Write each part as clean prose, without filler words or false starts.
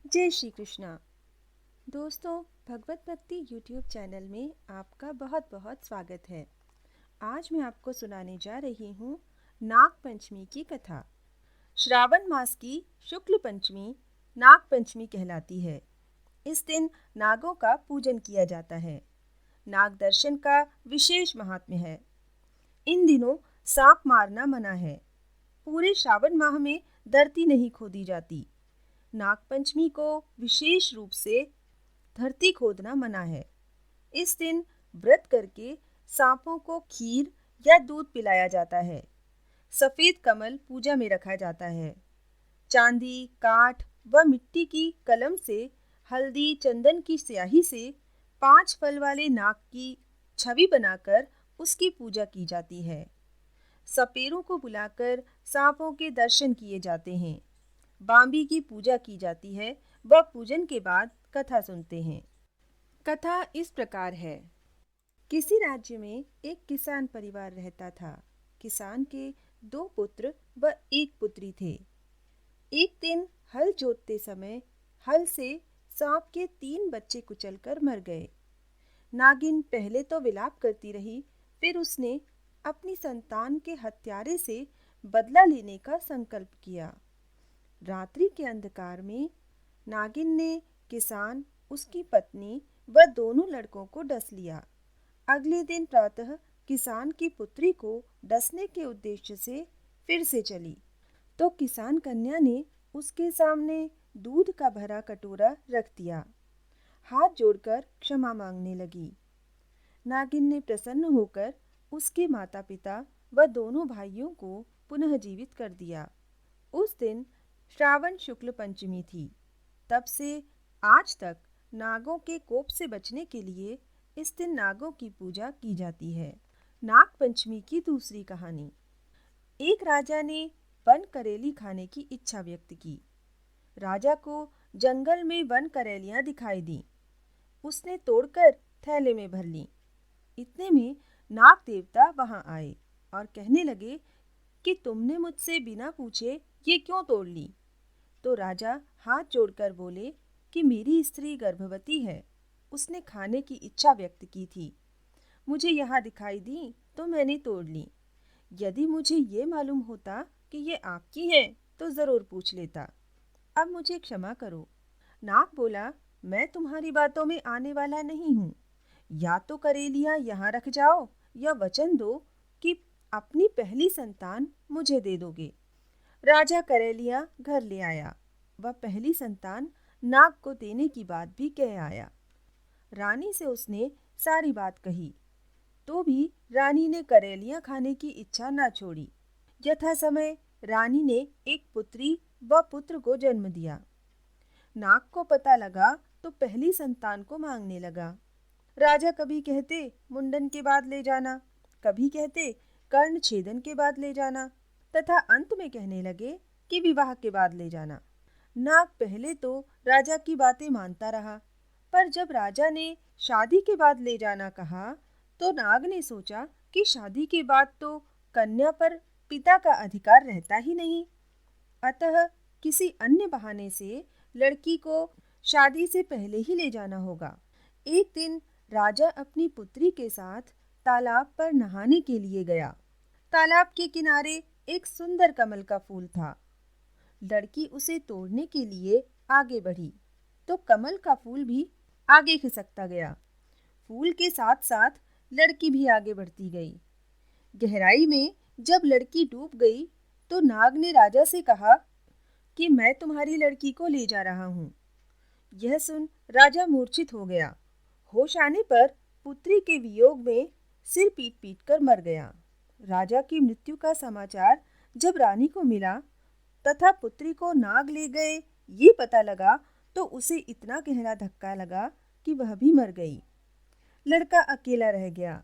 जय श्री कृष्णा। दोस्तों, भगवत भक्ति यूट्यूब चैनल में आपका बहुत बहुत स्वागत है। आज मैं आपको सुनाने जा रही हूँ नाग पंचमी की कथा। श्रावण मास की शुक्ल पंचमी नाग पंचमी कहलाती है। इस दिन नागों का पूजन किया जाता है। नाग दर्शन का विशेष महात्म्य है। इन दिनों सांप मारना मना है। पूरे श्रावण माह में धरती नहीं खोदी जाती। नागपंचमी को विशेष रूप से धरती खोदना मना है। इस दिन व्रत करके सांपों को खीर या दूध पिलाया जाता है। सफेद कमल पूजा में रखा जाता है। चांदी, काठ व मिट्टी की कलम से हल्दी चंदन की स्याही से 5 फल वाले नाग की छवि बनाकर उसकी पूजा की जाती है। सपेरों को बुलाकर सांपों के दर्शन किए जाते हैं। बांबी की पूजा की जाती है व पूजन के बाद कथा सुनते हैं। कथा इस प्रकार है। किसी राज्य में एक किसान परिवार रहता था। किसान के 2 पुत्र व 1 पुत्री थे। एक दिन हल जोतते समय हल से सांप के 3 बच्चे कुचलकर मर गए। नागिन पहले तो विलाप करती रही, फिर उसने अपनी संतान के हत्यारे से बदला लेने का संकल्प किया। रात्रि के अंधकार में नागिन ने किसान, उसकी पत्नी व दोनों लड़कों को डस लिया। अगले दिन प्रातः किसान की पुत्री को डसने के उद्देश्य से फिर से चली, तो किसान कन्या ने उसके सामने दूध का भरा कटोरा रख दिया। हाथ जोड़कर क्षमा मांगने लगी। नागिन ने प्रसन्न होकर उसके माता पिता व दोनों भाइयों को पुनः जीवित कर दिया। उस दिन श्रावण शुक्ल पंचमी थी। तब से आज तक नागों के कोप से बचने के लिए इस दिन नागों की पूजा की जाती है। नाग पंचमी की दूसरी कहानी। एक राजा ने वन करेली खाने की इच्छा व्यक्त की। राजा को जंगल में वन करेलियां दिखाई दी। उसने तोड़कर थैले में भर ली। इतने में नाग देवता वहां आए और कहने लगे कि तुमने मुझसे बिना पूछे ये क्यों तोड़ ली? तो राजा हाथ जोड़कर बोले कि मेरी स्त्री गर्भवती है। उसने खाने की इच्छा व्यक्त की थी। मुझे यहाँ दिखाई दी तो मैंने तोड़ ली। यदि मुझे ये मालूम होता कि ये आपकी है तो जरूर पूछ लेता। अब मुझे क्षमा करो। नाग बोला, मैं तुम्हारी बातों में आने वाला नहीं हूँ। या तो करेलियां यहाँ रख जाओ या वचन दो कि अपनी पहली संतान मुझे दे दोगे। राजा करेलियां घर ले आया। वह पहली संतान नाग को देने की बात भी कह आया। रानी से उसने सारी बात कही, तो भी रानी ने करेलियां खाने की इच्छा न छोड़ी। यथा समय रानी ने एक पुत्री व पुत्र को जन्म दिया। नाग को पता लगा तो पहली संतान को मांगने लगा। राजा कभी कहते मुंडन के बाद ले जाना, कभी कहते कर्ण छेदन के बाद ले जाना, तथा अंत में कहने लगे कि विवाह के बाद ले जाना। नाग पहले तो राजा की बातें मानता रहा, पर जब राजा ने शादी के बाद ले जाना कहा तो नाग ने सोचा कि शादी के बाद तो कन्या पर पिता का अधिकार रहता ही नहीं। अतः किसी अन्य बहाने से लड़की को शादी से पहले ही ले जाना होगा। एक दिन राजा अपनी पुत्री के साथ तालाब पर नहाने के लिए गया। तालाब के किनारे एक सुंदर कमल का फूल था। लड़की उसे तोड़ने के लिए आगे बढ़ी तो कमल का फूल भी आगे खिसकता गया। फूल के साथ साथ लड़की भी आगे बढ़ती गई। गहराई में जब लड़की डूब गई तो नाग ने राजा से कहा कि मैं तुम्हारी लड़की को ले जा रहा हूँ। यह सुन राजा मूर्छित हो गया। होश आने पर पुत्री के वियोग में सिर पीट पीट कर मर गया। राजा की मृत्यु का समाचार जब रानी को मिला तथा पुत्री को नाग ले गए ये पता लगा तो उसे इतना गहरा धक्का लगा कि वह भी मर गई। लड़का अकेला रह गया।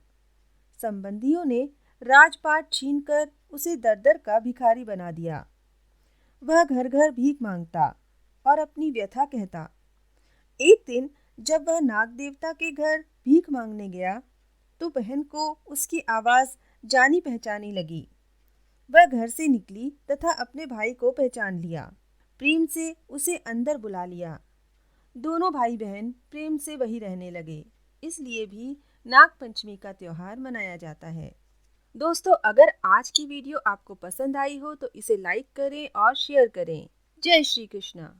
संबंधियों ने राजपाट छीनकर उसे दर दर का भिखारी बना दिया। वह घर घर भीख मांगता और अपनी व्यथा कहता। एक दिन जब वह नाग देवता के घर भीख मांगने गया तो बहन को उसकी आवाज जानी पहचानी लगी। वह घर से निकली तथा अपने भाई को पहचान लिया। प्रेम से उसे अंदर बुला लिया दोनों भाई बहन प्रेम से वहीं रहने लगे। इसलिए भी नाग पंचमी का त्योहार मनाया जाता है। दोस्तों, अगर आज की वीडियो आपको पसंद आई हो तो इसे लाइक करें और शेयर करें। जय श्री कृष्णा।